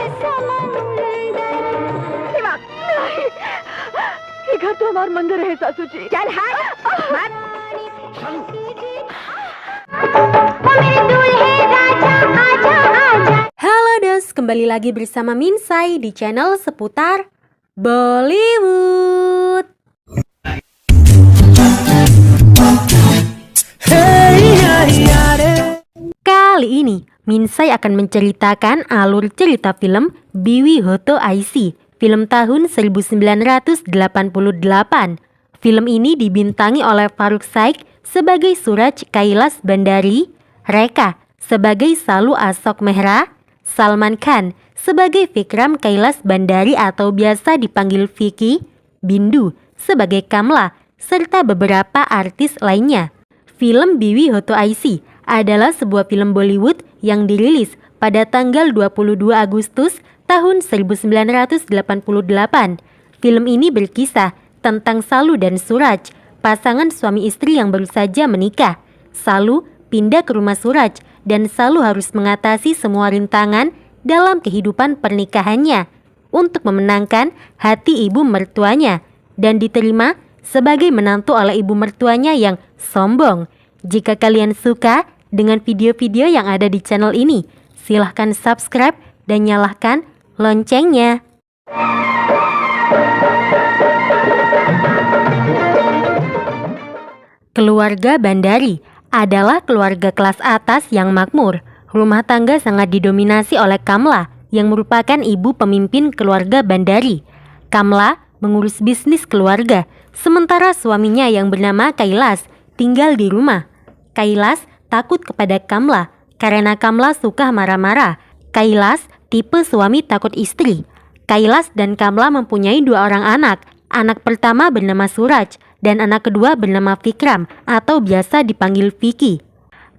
शिवा, नहीं, ये घर तो हमारा मंदिर है सासू जी। चल हट, मत। Halo Dos, kembali lagi bersama Minsai di channel seputar Bollywood. Kali ini Minsai akan menceritakan alur cerita film Biwi Ho To Aisi, film tahun 1988. Film ini dibintangi oleh Faruk Saik sebagai Suraj Kailas Bandari, Reka sebagai Salu Asok Mehra, Salman Khan sebagai Vikram Kailas Bandari atau biasa dipanggil Vicky, Bindu sebagai Kamla, serta beberapa artis lainnya. Film Biwi Ho To Aisi adalah sebuah film Bollywood yang dirilis pada tanggal 22 Agustus tahun 1988. Film ini berkisah tentang Salu dan Suraj, pasangan suami istri yang baru saja menikah. Salu pindah ke rumah Suraj dan Salu harus mengatasi semua rintangan dalam kehidupan pernikahannya untuk memenangkan hati ibu mertuanya dan diterima sebagai menantu oleh ibu mertuanya yang sombong. Jika kalian suka dengan video-video yang ada di channel ini, silahkan subscribe dan nyalakan loncengnya. Keluarga Bandari adalah keluarga kelas atas yang makmur. Rumah tangga sangat didominasi oleh Kamla yang merupakan ibu pemimpin keluarga Bandari. Kamla mengurus bisnis keluarga, sementara suaminya yang bernama Kailas tinggal di rumah. Kailas takut kepada Kamla karena Kamla suka marah-marah. Kailas tipe suami takut istri. Kailas dan Kamla mempunyai 2 orang anak. Anak pertama bernama Suraj dan anak kedua bernama Vikram atau biasa dipanggil Vicky.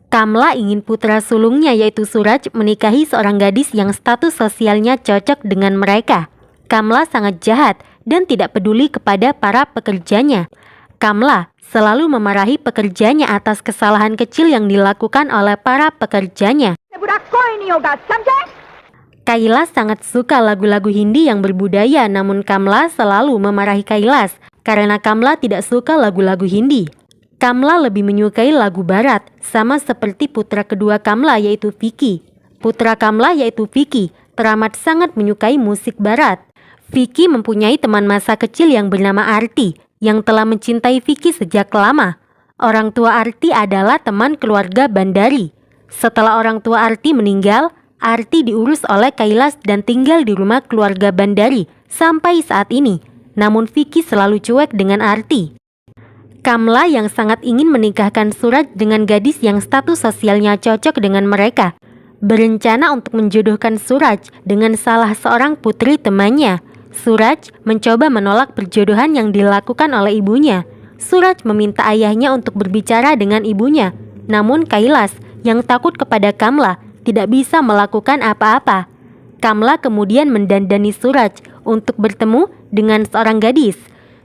Kamla ingin putra sulungnya yaitu Suraj menikahi seorang gadis yang status sosialnya cocok dengan mereka. Kamla sangat jahat dan tidak peduli kepada para pekerjanya. Kamla selalu memarahi pekerjanya atas kesalahan kecil yang dilakukan oleh para pekerjanya. Kailas sangat suka lagu-lagu Hindi yang berbudaya, namun Kamla selalu memarahi Kailas karena Kamla tidak suka lagu-lagu Hindi. Kamla lebih menyukai lagu barat, sama seperti putra kedua Kamla yaitu Vicky. Putra Kamla yaitu Vicky teramat sangat menyukai musik barat. Vicky mempunyai teman masa kecil yang bernama Arti, yang telah mencintai Vicky sejak lama. Orang tua Arti adalah teman keluarga Bandari. Setelah orang tua Arti meninggal, Arti diurus oleh Kailas dan tinggal di rumah keluarga Bandari sampai saat ini. Namun Vicky selalu cuek dengan Arti. Kamla yang sangat ingin menikahkan Suraj dengan gadis yang status sosialnya cocok dengan mereka, berencana untuk menjodohkan Suraj dengan salah seorang putri temannya. Suraj mencoba menolak perjodohan yang dilakukan oleh ibunya. Suraj meminta ayahnya untuk berbicara dengan ibunya. Namun Kailas yang takut kepada Kamla tidak bisa melakukan apa-apa. Kamla kemudian mendandani Suraj untuk bertemu dengan seorang gadis.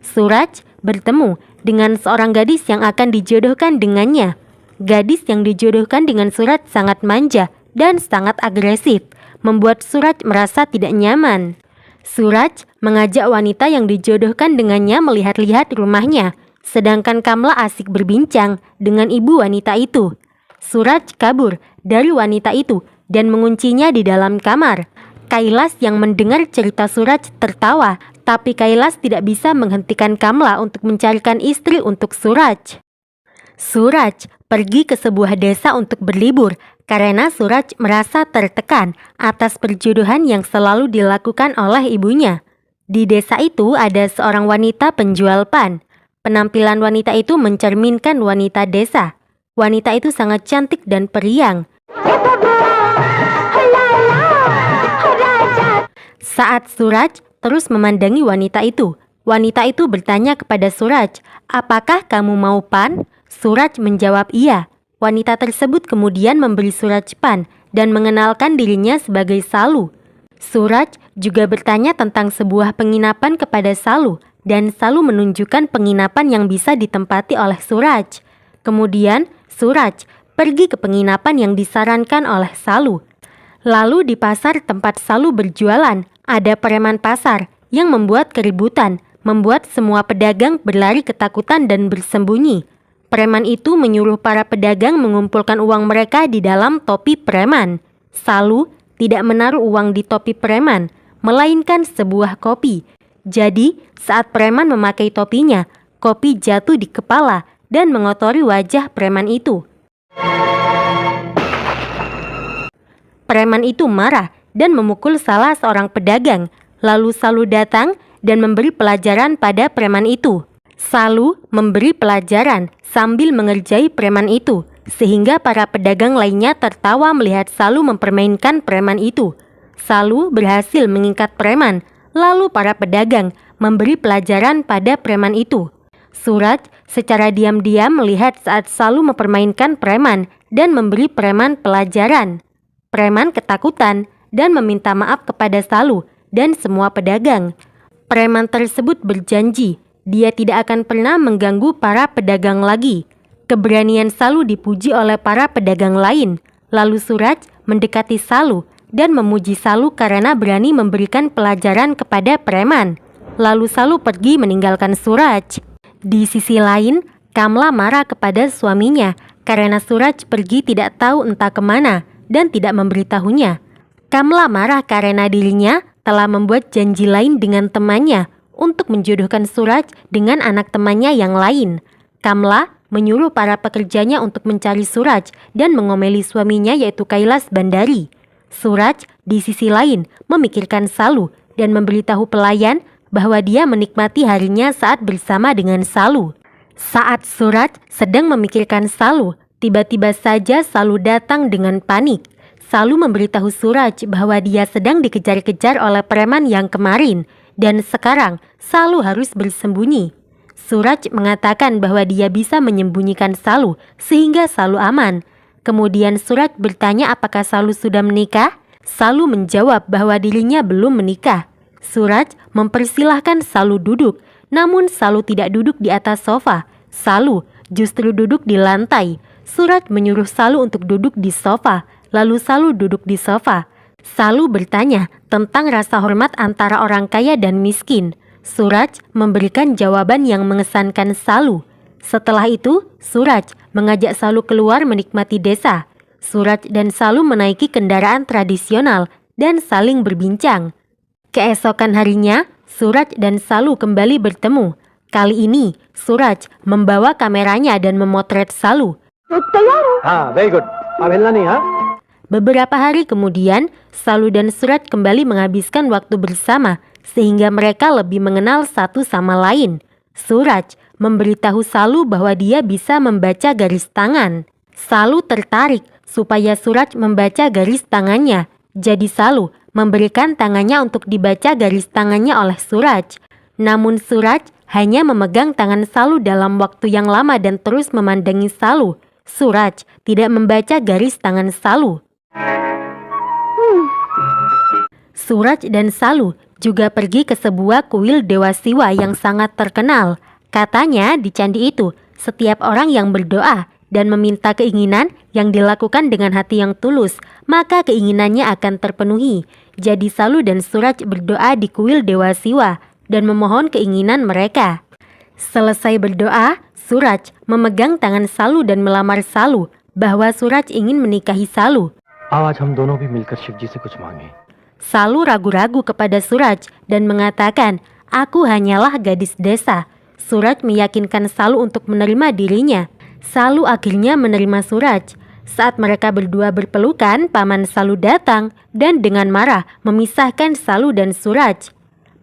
Suraj bertemu dengan seorang gadis yang akan dijodohkan dengannya. Gadis yang dijodohkan dengan Suraj sangat manja dan sangat agresif, membuat Suraj merasa tidak nyaman. Suraj mengajak wanita yang dijodohkan dengannya melihat-lihat rumahnya, sedangkan Kamla asik berbincang dengan ibu wanita itu. Suraj kabur dari wanita itu dan menguncinya di dalam kamar. Kailas yang mendengar cerita Suraj tertawa, tapi Kailas tidak bisa menghentikan Kamla untuk mencarikan istri untuk Suraj. Suraj pergi ke sebuah desa untuk berlibur karena Suraj merasa tertekan atas perjodohan yang selalu dilakukan oleh ibunya. Di desa itu ada seorang wanita penjual pan. Penampilan wanita itu mencerminkan wanita desa. Wanita itu sangat cantik dan periang. Saat Suraj terus memandangi wanita itu bertanya kepada Suraj, "Apakah kamu mau pan?" Suraj menjawab iya. Wanita tersebut kemudian memberi Suraj pan dan mengenalkan dirinya sebagai Salu. Suraj juga bertanya tentang sebuah penginapan kepada Salu dan Salu menunjukkan penginapan yang bisa ditempati oleh Suraj. Kemudian Suraj pergi ke penginapan yang disarankan oleh Salu. Lalu di pasar tempat Salu berjualan, ada preman pasar yang membuat keributan, membuat semua pedagang berlari ketakutan dan bersembunyi. Preman itu menyuruh para pedagang mengumpulkan uang mereka di dalam topi preman. Salu tidak menaruh uang di topi preman, melainkan sebuah kopi. Jadi, saat preman memakai topinya, kopi jatuh di kepala dan mengotori wajah preman itu. Preman itu marah dan memukul salah seorang pedagang. Lalu Salu datang dan memberi pelajaran pada preman itu. Salu memberi pelajaran sambil mengerjai preman itu, sehingga para pedagang lainnya tertawa melihat Salu mempermainkan preman itu. Salu berhasil mengikat preman, lalu para pedagang memberi pelajaran pada preman itu. Suraj secara diam-diam melihat saat Salu mempermainkan preman dan memberi preman pelajaran. Preman ketakutan dan meminta maaf kepada Salu dan semua pedagang. Preman tersebut berjanji dia tidak akan pernah mengganggu para pedagang lagi. Keberanian Salu dipuji oleh para pedagang lain. Lalu Suraj mendekati Salu dan memuji Salu karena berani memberikan pelajaran kepada preman. Lalu Salu pergi meninggalkan Suraj. Di sisi lain, Kamla marah kepada suaminya karena Suraj pergi tidak tahu entah kemana dan tidak memberitahunya. Kamla marah karena dirinya telah membuat janji lain dengan temannya untuk menjodohkan Suraj dengan anak temannya yang lain. Kamla menyuruh para pekerjanya untuk mencari Suraj dan mengomeli suaminya yaitu Kailas Bandari. Suraj di sisi lain memikirkan Salu dan memberitahu pelayan bahwa dia menikmati harinya saat bersama dengan Salu. Saat Suraj sedang memikirkan Salu, tiba-tiba saja Salu datang dengan panik. Salu memberitahu Suraj bahwa dia sedang dikejar-kejar oleh preman yang kemarin dan sekarang Salu harus bersembunyi. Suraj mengatakan bahwa dia bisa menyembunyikan Salu sehingga Salu aman. Kemudian Suraj bertanya apakah Salu sudah menikah. Salu menjawab bahwa dirinya belum menikah. Suraj mempersilahkan Salu duduk, namun Salu tidak duduk di atas sofa. Salu justru duduk di lantai. Suraj menyuruh Salu untuk duduk di sofa, lalu Salu duduk di sofa. Salu bertanya tentang rasa hormat antara orang kaya dan miskin. Suraj memberikan jawaban yang mengesankan Salu. Setelah itu, Suraj mengajak Salu keluar menikmati desa. Suraj dan Salu menaiki kendaraan tradisional dan saling berbincang. Keesokan harinya, Suraj dan Salu kembali bertemu. Kali ini, Suraj membawa kameranya dan memotret Salu. Very good. Beberapa hari kemudian, Salu dan Suraj kembali menghabiskan waktu bersama sehingga mereka lebih mengenal satu sama lain. Suraj memberitahu Salu bahwa dia bisa membaca garis tangan. Salu tertarik supaya Suraj membaca garis tangannya. Jadi Salu memberikan tangannya untuk dibaca garis tangannya oleh Suraj. Namun Suraj hanya memegang tangan Salu dalam waktu yang lama dan terus memandangi Salu. Suraj tidak membaca garis tangan Salu. Suraj dan Salu juga pergi ke sebuah kuil Dewa Siwa yang sangat terkenal. Katanya di candi itu, setiap orang yang berdoa dan meminta keinginan yang dilakukan dengan hati yang tulus, maka keinginannya akan terpenuhi. Jadi Salu dan Suraj berdoa di kuil Dewa Siwa dan memohon keinginan mereka. Selesai berdoa, Suraj memegang tangan Salu dan melamar Salu bahwa Suraj ingin menikahi Salu. आज हम दोनों भी मिलकर शिव जी से कुछ मांगे. Salu ragu-ragu kepada Suraj dan mengatakan, "Aku hanyalah gadis desa." Suraj meyakinkan Salu untuk menerima dirinya. Salu akhirnya menerima Suraj. Saat mereka berdua berpelukan, paman Salu datang dan dengan marah memisahkan Salu dan Suraj.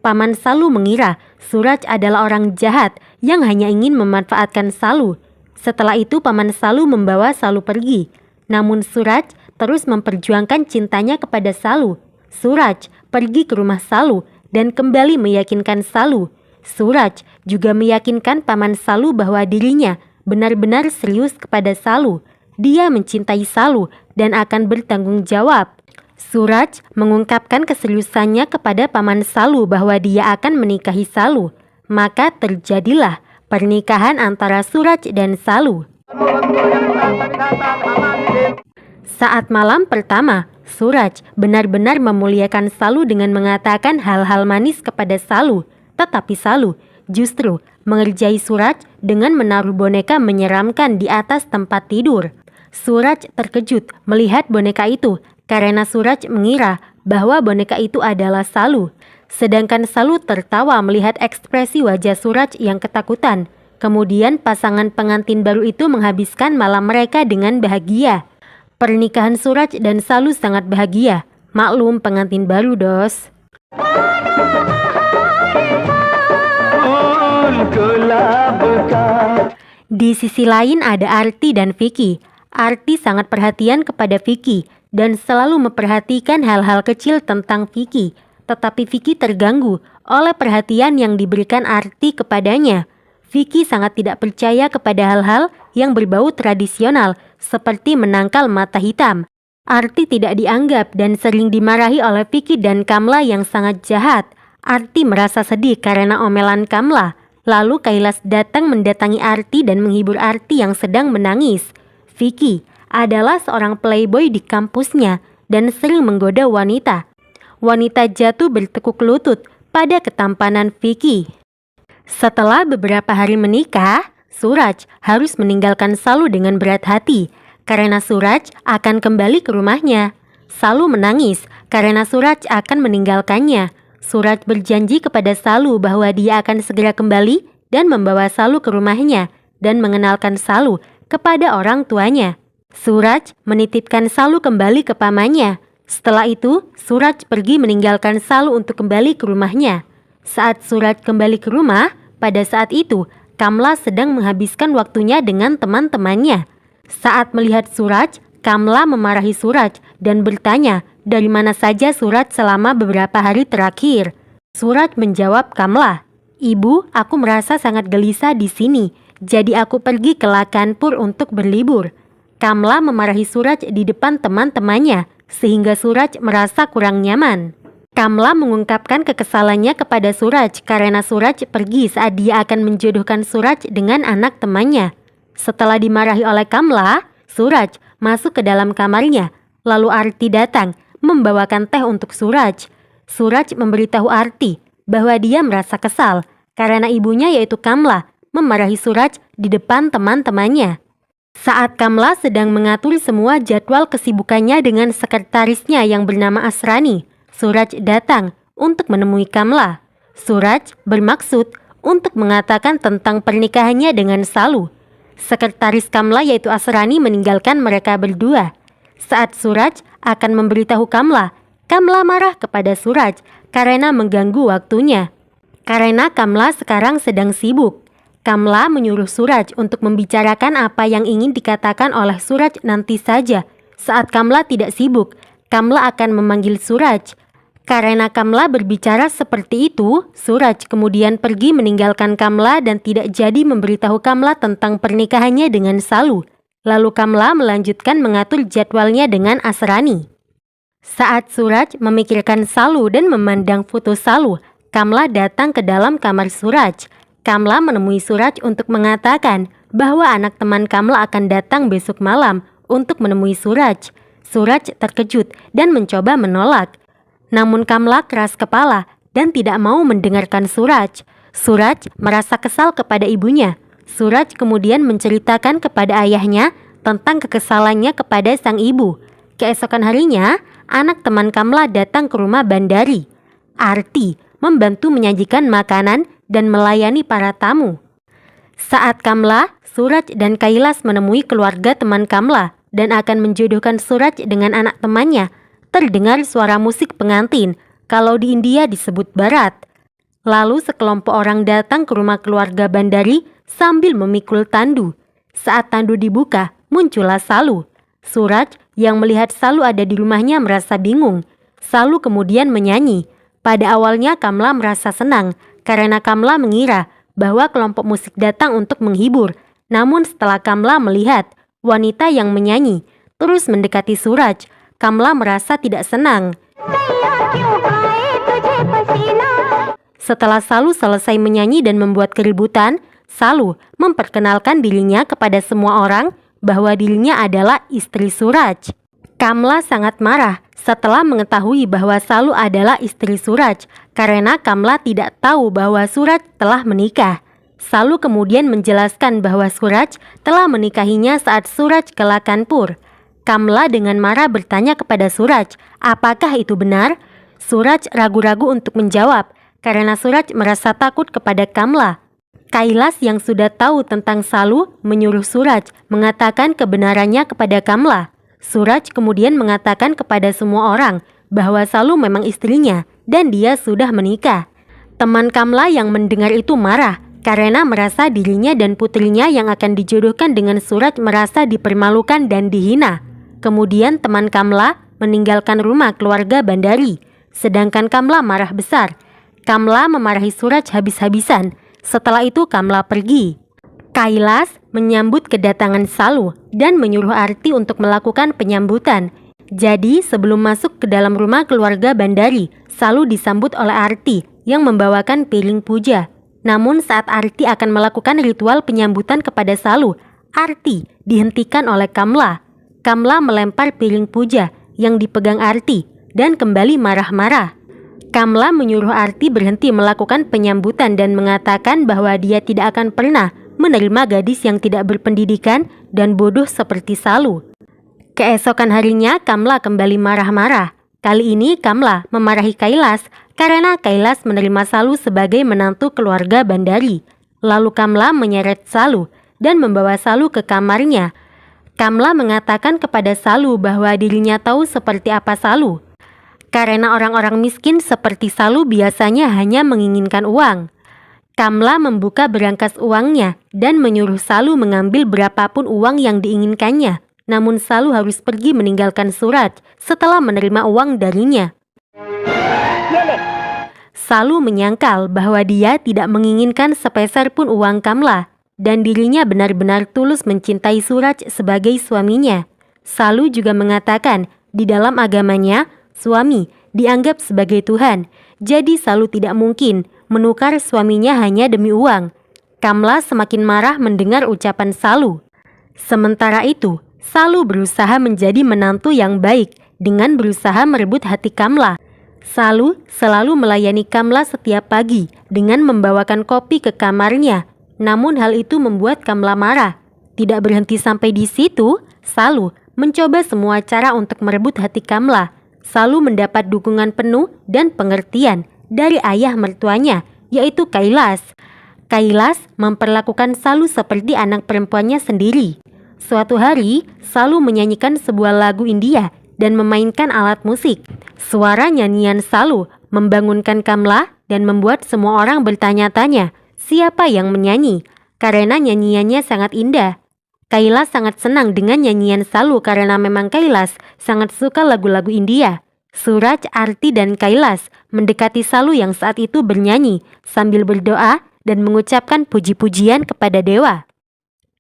Paman Salu mengira Suraj adalah orang jahat yang hanya ingin memanfaatkan Salu. Setelah itu paman Salu membawa Salu pergi. Namun Suraj terus memperjuangkan cintanya kepada Salu. Suraj pergi ke rumah Salu dan kembali meyakinkan Salu. Suraj juga meyakinkan paman Salu bahwa dirinya benar-benar serius kepada Salu. Dia mencintai Salu dan akan bertanggung jawab. Suraj mengungkapkan keseriusannya kepada paman Salu bahwa dia akan menikahi Salu. Maka terjadilah pernikahan antara Suraj dan Salu. Saat malam pertama, Suraj benar-benar memuliakan Salu dengan mengatakan hal-hal manis kepada Salu. Tetapi Salu justru mengerjai Suraj dengan menaruh boneka menyeramkan di atas tempat tidur. Suraj terkejut melihat boneka itu karena Suraj mengira bahwa boneka itu adalah Salu. Sedangkan Salu tertawa melihat ekspresi wajah Suraj yang ketakutan. Kemudian pasangan pengantin baru itu menghabiskan malam mereka dengan bahagia. Pernikahan Suraj dan Salu sangat bahagia. Maklum pengantin baru, dos. Di sisi lain ada Arti dan Vicky. Arti sangat perhatian kepada Vicky dan selalu memperhatikan hal-hal kecil tentang Vicky. Tetapi Vicky terganggu oleh perhatian yang diberikan Arti kepadanya. Vicky sangat tidak percaya kepada hal-hal yang berbau tradisional seperti menangkal mata hitam. Arti tidak dianggap dan sering dimarahi oleh Vicky dan Kamla yang sangat jahat. Arti merasa sedih karena omelan Kamla. Lalu Kailas datang mendatangi Arti dan menghibur Arti yang sedang menangis. Vicky adalah seorang playboy di kampusnya dan sering menggoda wanita. Wanita jatuh bertekuk lutut pada ketampanan Vicky. Setelah beberapa hari menikah, Suraj harus meninggalkan Salu dengan berat hati karena Suraj akan kembali ke rumahnya. Salu menangis karena Suraj akan meninggalkannya. Suraj berjanji kepada Salu bahwa dia akan segera kembali dan membawa Salu ke rumahnya dan mengenalkan Salu kepada orang tuanya. Suraj menitipkan Salu kembali ke pamannya. Setelah itu, Suraj pergi meninggalkan Salu untuk kembali ke rumahnya. Saat Suraj kembali ke rumah, pada saat itu Kamla sedang menghabiskan waktunya dengan teman-temannya. Saat melihat Suraj, Kamla memarahi Suraj dan bertanya dari mana saja Suraj selama beberapa hari terakhir. Suraj menjawab Kamla, "Ibu, aku merasa sangat gelisah di sini, jadi aku pergi ke Lakhanpur untuk berlibur." Kamla memarahi Suraj di depan teman-temannya sehingga Suraj merasa kurang nyaman. Kamla mengungkapkan kekesalannya kepada Suraj karena Suraj pergi saat dia akan menjodohkan Suraj dengan anak temannya. Setelah dimarahi oleh Kamla, Suraj masuk ke dalam kamarnya. Lalu Arti datang membawakan teh untuk Suraj. Suraj memberitahu Arti bahwa dia merasa kesal karena ibunya yaitu Kamla memarahi Suraj di depan teman-temannya. Saat Kamla sedang mengatur semua jadwal kesibukannya dengan sekretarisnya yang bernama Asrani, Suraj datang untuk menemui Kamla. Suraj bermaksud untuk mengatakan tentang pernikahannya dengan Salu. Sekretaris Kamla yaitu Asrani meninggalkan mereka berdua. Saat Suraj akan memberitahu Kamla, Kamla marah kepada Suraj karena mengganggu waktunya. Karena Kamla sekarang sedang sibuk, Kamla menyuruh Suraj untuk membicarakan apa yang ingin dikatakan oleh Suraj nanti saja. Saat Kamla tidak sibuk, Kamla akan memanggil Suraj. Karena Kamla berbicara seperti itu, Suraj kemudian pergi meninggalkan Kamla dan tidak jadi memberitahu Kamla tentang pernikahannya dengan Salu. Lalu Kamla melanjutkan mengatur jadwalnya dengan Asrani. Saat Suraj memikirkan Salu dan memandang foto Salu, Kamla datang ke dalam kamar Suraj. Kamla menemui Suraj untuk mengatakan bahwa anak teman Kamla akan datang besok malam untuk menemui Suraj. Suraj terkejut dan mencoba menolak. Namun Kamla keras kepala dan tidak mau mendengarkan Suraj. Suraj merasa kesal kepada ibunya. Suraj kemudian menceritakan kepada ayahnya tentang kekesalannya kepada sang ibu. Keesokan harinya, anak teman Kamla datang ke rumah Bandari. Arti membantu menyajikan makanan dan melayani para tamu. Saat Kamla, Suraj dan Kailas menemui keluarga teman Kamla dan akan menjodohkan Suraj dengan anak temannya, terdengar suara musik pengantin, kalau di India disebut barat. Lalu sekelompok orang datang ke rumah keluarga Bandari sambil memikul tandu. Saat tandu dibuka, muncullah Salu. Suraj yang melihat Salu ada di rumahnya merasa bingung. Salu kemudian menyanyi. Pada awalnya Kamla merasa senang karena Kamla mengira bahwa kelompok musik datang untuk menghibur. Namun setelah Kamla melihat wanita yang menyanyi terus mendekati Suraj, Kamla merasa tidak senang. Setelah Salu selesai menyanyi dan membuat keributan, Salu memperkenalkan dirinya kepada semua orang bahwa dirinya adalah istri Suraj. Kamla sangat marah setelah mengetahui bahwa Salu adalah istri Suraj karena Kamla tidak tahu bahwa Suraj telah menikah. Salu kemudian menjelaskan bahwa Suraj telah menikahinya saat Suraj ke Lakhanpur. Kamla dengan marah bertanya kepada Suraj, apakah itu benar? Suraj ragu-ragu untuk menjawab karena Suraj merasa takut kepada Kamla. Kailas yang sudah tahu tentang Salu menyuruh Suraj mengatakan kebenarannya kepada Kamla. Suraj kemudian mengatakan kepada semua orang bahwa Salu memang istrinya dan dia sudah menikah. Teman Kamla yang mendengar itu marah karena merasa dirinya dan putrinya yang akan dijodohkan dengan Suraj merasa dipermalukan dan dihina. Kemudian teman Kamla meninggalkan rumah keluarga Bandari, sedangkan Kamla marah besar. Kamla memarahi Suraj habis-habisan. Setelah itu Kamla pergi. Kailas menyambut kedatangan Salu dan menyuruh Arti untuk melakukan penyambutan. Jadi sebelum masuk ke dalam rumah keluarga Bandari, Salu disambut oleh Arti yang membawakan piring puja. Namun saat Arti akan melakukan ritual penyambutan kepada Salu, Arti dihentikan oleh Kamla. Kamla melempar piring puja yang dipegang Arti dan kembali marah-marah. Kamla menyuruh Arti berhenti melakukan penyambutan dan mengatakan bahwa dia tidak akan pernah menerima gadis yang tidak berpendidikan dan bodoh seperti Salu. Keesokan harinya Kamla kembali marah-marah. Kali ini Kamla memarahi Kailas karena Kailas menerima Salu sebagai menantu keluarga Bandari. Lalu Kamla menyeret Salu dan membawa Salu ke kamarnya. Kamla mengatakan kepada Salu bahwa dirinya tahu seperti apa Salu. Karena orang-orang miskin seperti Salu biasanya hanya menginginkan uang. Kamla membuka berangkas uangnya dan menyuruh Salu mengambil berapapun uang yang diinginkannya. Namun Salu harus pergi meninggalkan Suraj setelah menerima uang darinya. Salu menyangkal bahwa dia tidak menginginkan sepeser pun uang Kamla dan dirinya benar-benar tulus mencintai Suraj sebagai suaminya. Salu juga mengatakan di dalam agamanya suami dianggap sebagai Tuhan. Jadi Salu tidak mungkin menukar suaminya hanya demi uang. Kamla semakin marah mendengar ucapan Salu. Sementara itu, Salu berusaha menjadi menantu yang baik dengan berusaha merebut hati Kamla. Salu selalu melayani Kamla setiap pagi dengan membawakan kopi ke kamarnya. Namun hal itu membuat Kamla marah. Tidak berhenti sampai di situ, Salu mencoba semua cara untuk merebut hati Kamla. Salu mendapat dukungan penuh dan pengertian dari ayah mertuanya, yaitu Kailas. Kailas memperlakukan Salu seperti anak perempuannya sendiri. Suatu hari, Salu menyanyikan sebuah lagu India dan memainkan alat musik. Suara nyanyian Salu membangunkan Kamla dan membuat semua orang bertanya-tanya siapa yang menyanyi, karena nyanyiannya sangat indah. Kailas sangat senang dengan nyanyian Salu karena memang Kailas sangat suka lagu-lagu India. Suraj, Arti, dan Kailas mendekati Salu yang saat itu bernyanyi sambil berdoa dan mengucapkan puji-pujian kepada dewa.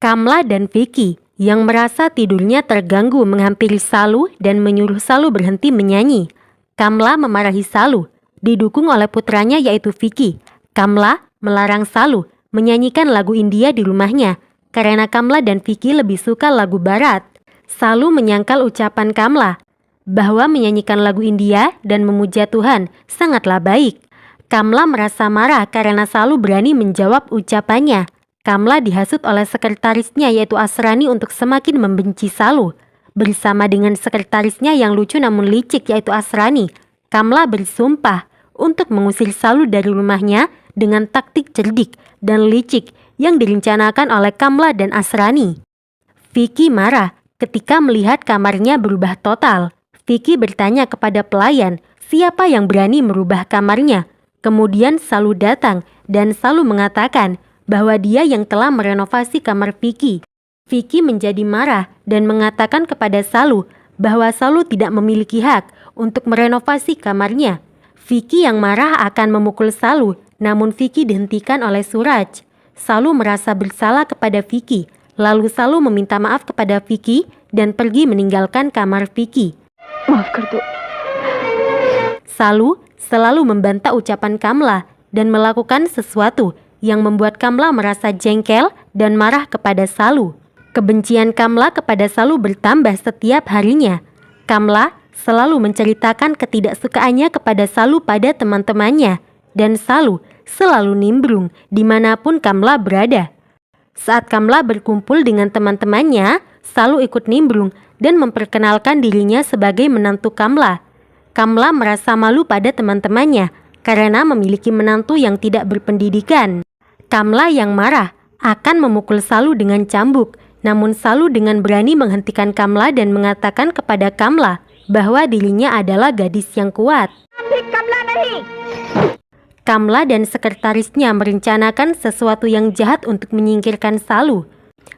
Kamla dan Vicky yang merasa tidurnya terganggu menghampiri Salu dan menyuruh Salu berhenti menyanyi. Kamla memarahi Salu, didukung oleh putranya yaitu Vicky. Kamla melarang Salu menyanyikan lagu India di rumahnya karena Kamla dan Vicky lebih suka lagu barat. Salu menyangkal ucapan Kamla bahwa menyanyikan lagu India dan memuja Tuhan sangatlah baik. Kamla merasa marah karena Salu berani menjawab ucapannya. Kamla dihasut oleh sekretarisnya yaitu Asrani untuk semakin membenci Salu. Bersama dengan sekretarisnya yang lucu namun licik yaitu Asrani, Kamla bersumpah untuk mengusir Salu dari rumahnya dengan taktik cerdik dan licik yang direncanakan oleh Kamla dan Asrani. Vicky marah ketika melihat kamarnya berubah total. Vicky bertanya kepada pelayan siapa yang berani merubah kamarnya. Kemudian Salu datang dan Salu mengatakan bahwa dia yang telah merenovasi kamar Vicky. Vicky menjadi marah dan mengatakan kepada Salu bahwa Salu tidak memiliki hak untuk merenovasi kamarnya. Vicky yang marah akan memukul Salu, namun Vicky dihentikan oleh Suraj. Salu merasa bersalah kepada Vicky. Lalu Salu meminta maaf kepada Vicky dan pergi meninggalkan kamar Vicky. Maaf kar do. Salu selalu membantah ucapan Kamla dan melakukan sesuatu yang membuat Kamla merasa jengkel dan marah kepada Salu. Kebencian Kamla kepada Salu bertambah setiap harinya. Kamla selalu menceritakan ketidaksukaannya kepada Salu pada teman-temannya, dan Salu selalu nimbrung dimanapun Kamla berada. Saat Kamla berkumpul dengan teman-temannya, Salu ikut nimbrung dan memperkenalkan dirinya sebagai menantu Kamla. Kamla merasa malu pada teman-temannya karena memiliki menantu yang tidak berpendidikan. Kamla yang marah akan memukul Salu dengan cambuk, namun Salu dengan berani menghentikan Kamla dan mengatakan kepada Kamla bahwa dirinya adalah gadis yang kuat. Kamla dan sekretarisnya merencanakan sesuatu yang jahat untuk menyingkirkan Salu.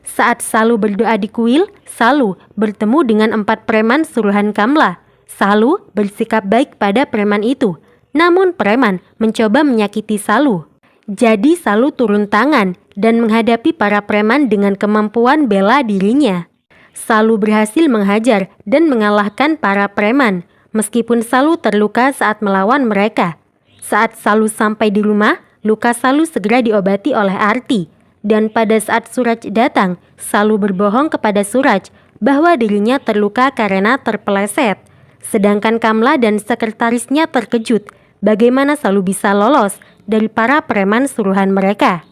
Saat Salu berdoa di kuil, Salu bertemu dengan 4 preman suruhan Kamla. Salu bersikap baik pada preman itu, namun preman mencoba menyakiti Salu. Jadi Salu turun tangan dan menghadapi para preman dengan kemampuan bela dirinya. Salu berhasil menghajar dan mengalahkan para preman, meskipun Salu terluka saat melawan mereka. Saat Salu sampai di rumah, luka Salu segera diobati oleh Arti. Dan pada saat Suraj datang, Salu berbohong kepada Suraj bahwa dirinya terluka karena terpeleset. Sedangkan Kamla dan sekretarisnya terkejut bagaimana Salu bisa lolos dari para preman suruhan mereka.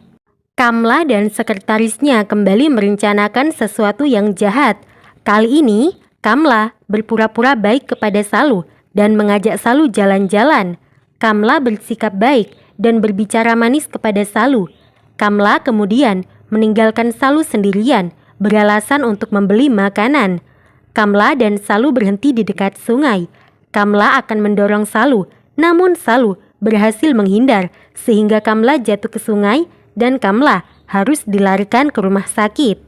Kamla dan sekretarisnya kembali merencanakan sesuatu yang jahat. Kali ini, Kamla berpura-pura baik kepada Salu dan mengajak Salu jalan-jalan. Kamla bersikap baik dan berbicara manis kepada Salu. Kamla kemudian meninggalkan Salu sendirian, beralasan untuk membeli makanan. Kamla dan Salu berhenti di dekat sungai. Kamla akan mendorong Salu, namun Salu berhasil menghindar sehingga Kamla jatuh ke sungai dan Kamla harus dilarikan ke rumah sakit.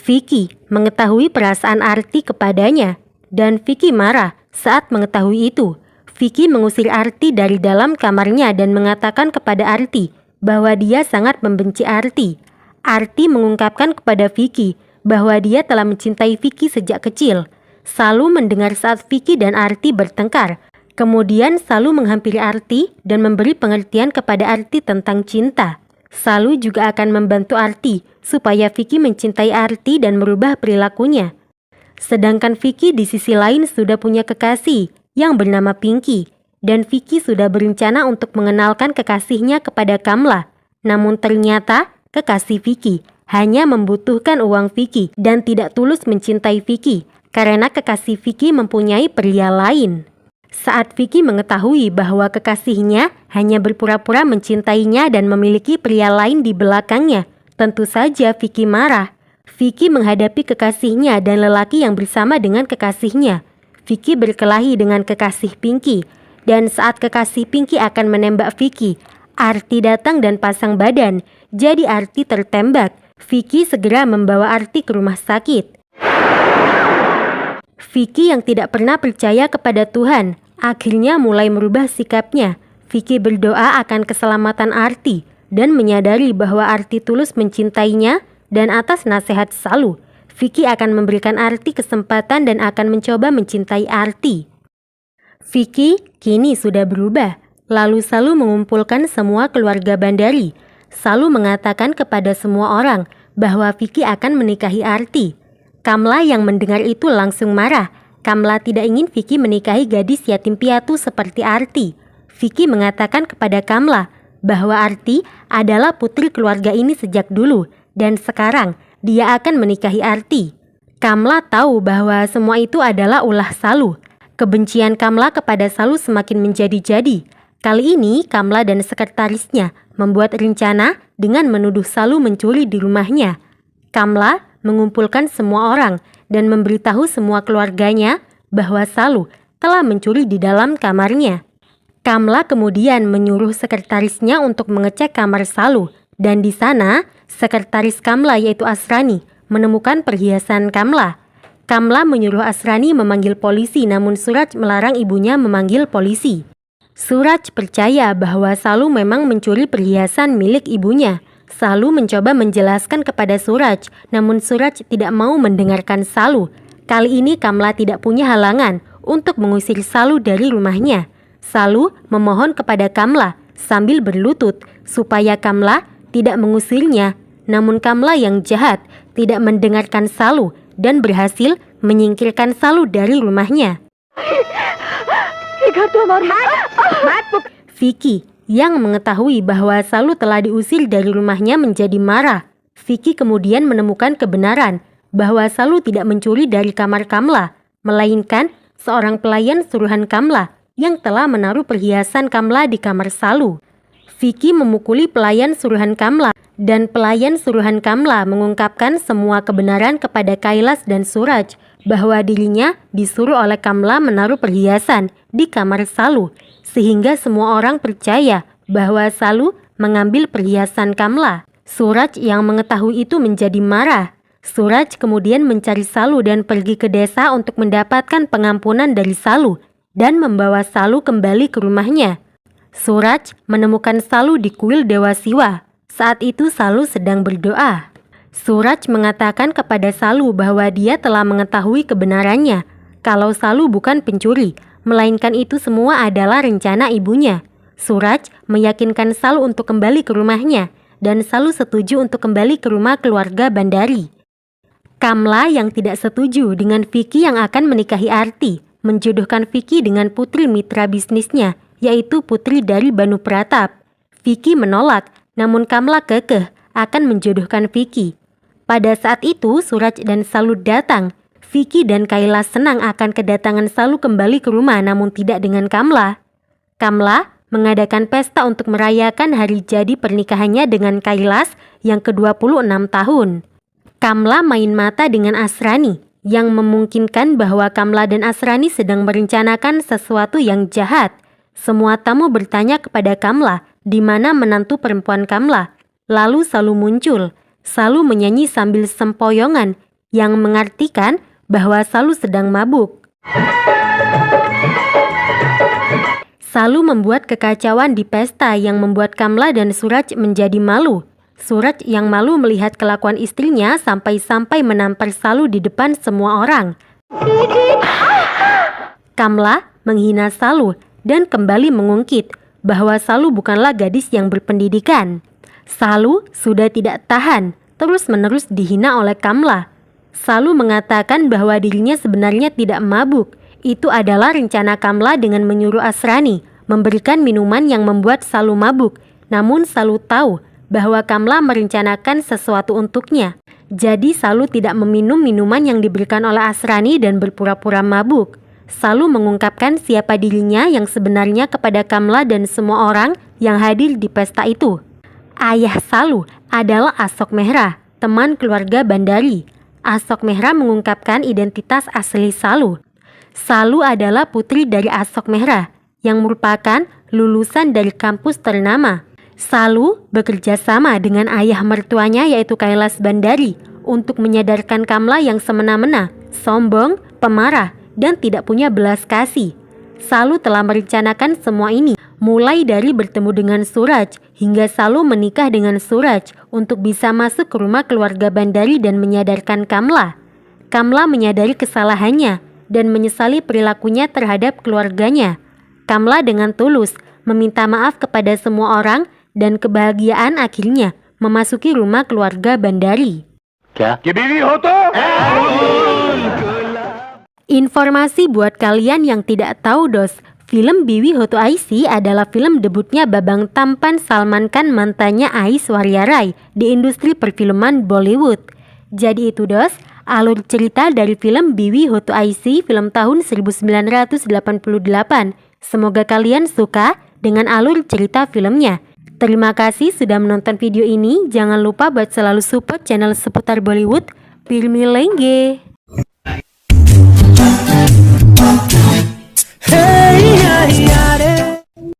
Vicky mengetahui perasaan Arti kepadanya dan Vicky marah saat mengetahui itu. Vicky mengusir Arti dari dalam kamarnya dan mengatakan kepada Arti bahwa dia sangat membenci Arti. Arti mengungkapkan kepada Vicky bahwa dia telah mencintai Vicky sejak kecil. Salu mendengar saat Vicky dan Arti bertengkar. Kemudian Salu menghampiri Arti dan memberi pengertian kepada Arti tentang cinta. Salu juga akan membantu Arti supaya Vicky mencintai Arti dan merubah perilakunya. Sedangkan Vicky di sisi lain sudah punya kekasih yang bernama Pinky, dan Vicky sudah berencana untuk mengenalkan kekasihnya kepada Kamla. Namun ternyata kekasih Vicky hanya membutuhkan uang Vicky dan tidak tulus mencintai Vicky karena kekasih Vicky mempunyai pria lain. Saat Vicky mengetahui bahwa kekasihnya hanya berpura-pura mencintainya dan memiliki pria lain di belakangnya, tentu saja Vicky marah. Vicky menghadapi kekasihnya dan lelaki yang bersama dengan kekasihnya. Vicky berkelahi dengan kekasih Pinky, dan saat kekasih Pinky akan menembak Vicky, Arti datang dan pasang badan, jadi Arti tertembak. Vicky segera membawa Arti ke rumah sakit. Vicky yang tidak pernah percaya kepada Tuhan akhirnya mulai merubah sikapnya. Vicky berdoa akan keselamatan Arti dan menyadari bahwa Arti tulus mencintainya, dan atas nasihat Salu, Vicky akan memberikan Arti kesempatan dan akan mencoba mencintai Arti. Vicky kini sudah berubah. Lalu Salu mengumpulkan semua keluarga Bandari. Salu mengatakan kepada semua orang bahwa Vicky akan menikahi Arti. Kamla yang mendengar itu langsung marah. Kamla tidak ingin Vicky menikahi gadis yatim piatu seperti Arti. Vicky mengatakan kepada Kamla bahwa Arti adalah putri keluarga ini sejak dulu dan sekarang dia akan menikahi Arti. Kamla tahu bahwa semua itu adalah ulah Salu. Kebencian Kamla kepada Salu semakin menjadi-jadi. Kali ini Kamla dan sekretarisnya membuat rencana dengan menuduh Salu mencuri di rumahnya. Kamla mengumpulkan semua orang dan memberitahu semua keluarganya bahwa Salu telah mencuri di dalam kamarnya. Kamla kemudian menyuruh sekretarisnya untuk mengecek kamar Salu, dan di sana sekretaris Kamla yaitu Asrani menemukan perhiasan Kamla. Kamla menyuruh Asrani memanggil polisi, namun Suraj melarang ibunya memanggil polisi. Suraj percaya bahwa Salu memang mencuri perhiasan milik ibunya. Salu mencoba menjelaskan kepada Suraj, namun Suraj tidak mau mendengarkan Salu. Kali ini Kamla tidak punya halangan untuk mengusir Salu dari rumahnya. Salu memohon kepada Kamla sambil berlutut supaya Kamla tidak mengusirnya. Namun Kamla yang jahat tidak mendengarkan Salu dan berhasil menyingkirkan Salu dari rumahnya. ये घर तो हमारा Vicky yang mengetahui bahwa Salu telah diusir dari rumahnya menjadi marah. Vicky kemudian menemukan kebenaran bahwa Salu tidak mencuri dari kamar Kamla, melainkan seorang pelayan suruhan Kamla yang telah menaruh perhiasan Kamla di kamar Salu. Vicky memukuli pelayan suruhan Kamla dan pelayan suruhan Kamla mengungkapkan semua kebenaran kepada Kailas dan Suraj bahwa dirinya disuruh oleh Kamla menaruh perhiasan di kamar Salu, sehingga semua orang percaya bahwa Salu mengambil perhiasan Kamla. Suraj yang mengetahui itu menjadi marah. Suraj kemudian mencari Salu dan pergi ke desa untuk mendapatkan pengampunan dari Salu dan membawa Salu kembali ke rumahnya. Suraj menemukan Salu di kuil Dewa Siwa. Saat itu Salu sedang berdoa. Suraj mengatakan kepada Salu bahwa dia telah mengetahui kebenarannya, kalau Salu bukan pencuri, melainkan itu semua adalah rencana ibunya. Suraj meyakinkan Salu untuk kembali ke rumahnya, dan Salu setuju untuk kembali ke rumah keluarga Bandari. Kamla yang tidak setuju dengan Vicky yang akan menikahi Arti, menjodohkan Vicky dengan putri mitra bisnisnya, yaitu putri dari Banu Pratap. Vicky menolak, namun Kamla kekeh akan menjodohkan Vicky. Pada saat itu Suraj dan Salu datang. Vicky dan Kailas senang akan kedatangan Salu kembali ke rumah, namun tidak dengan Kamla. Kamla mengadakan pesta untuk merayakan hari jadi pernikahannya dengan Kailas yang ke-26 tahun. Kamla main mata dengan Asrani, yang memungkinkan bahwa Kamla dan Asrani sedang merencanakan sesuatu yang jahat. Semua tamu bertanya kepada Kamla di mana menantu perempuan Kamla. Lalu Salu muncul. Salu menyanyi sambil sempoyongan, yang mengartikan bahwa Salu sedang mabuk. Salu membuat kekacauan di pesta yang membuat Kamla dan Suraj menjadi malu. Suraj yang malu melihat kelakuan istrinya sampai-sampai menampar Salu di depan semua orang. Kamla menghina Salu dan kembali mengungkit bahwa Salu bukanlah gadis yang berpendidikan. Salu sudah tidak tahan, terus-menerus dihina oleh Kamla. Salu mengatakan bahwa dirinya sebenarnya tidak mabuk. Itu adalah rencana Kamla dengan menyuruh Asrani memberikan minuman yang membuat Salu mabuk. Namun Salu tahu bahwa Kamla merencanakan sesuatu untuknya. Jadi Salu tidak meminum minuman yang diberikan oleh Asrani dan berpura-pura mabuk. Salu mengungkapkan siapa dirinya yang sebenarnya kepada Kamla dan semua orang yang hadir di pesta itu. Ayah Salu adalah Asok Mehra, teman keluarga Bandari. Asok Mehra mengungkapkan identitas asli Salu. Salu adalah putri dari Asok Mehra, yang merupakan lulusan dari kampus ternama. Salu bekerja sama dengan ayah mertuanya yaitu Kailas Bandari untuk menyadarkan Kamla yang semena-mena, sombong, pemarah, dan tidak punya belas kasih. Salu telah merencanakan semua ini, mulai dari bertemu dengan Suraj hingga Salu menikah dengan Suraj untuk bisa masuk ke rumah keluarga Bandari dan menyadarkan Kamla. Kamla menyadari kesalahannya dan menyesali perilakunya terhadap keluarganya. Kamla dengan tulus meminta maaf kepada semua orang dan kebahagiaan akhirnya memasuki rumah keluarga Bandari. क्या? कि बीवी हो तो? Informasi buat kalian yang tidak tahu dos, film Biwi Ho To Aisi adalah film debutnya Babang Tampan Salman Khan mantannya Aishwarya Rai di industri perfilman Bollywood. Jadi itu dos, alur cerita dari film Biwi Ho To Aisi film tahun 1988. Semoga kalian suka dengan alur cerita filmnya. Terima kasih sudah menonton video ini. Jangan lupa buat selalu support channel seputar Bollywood. Fir milenge.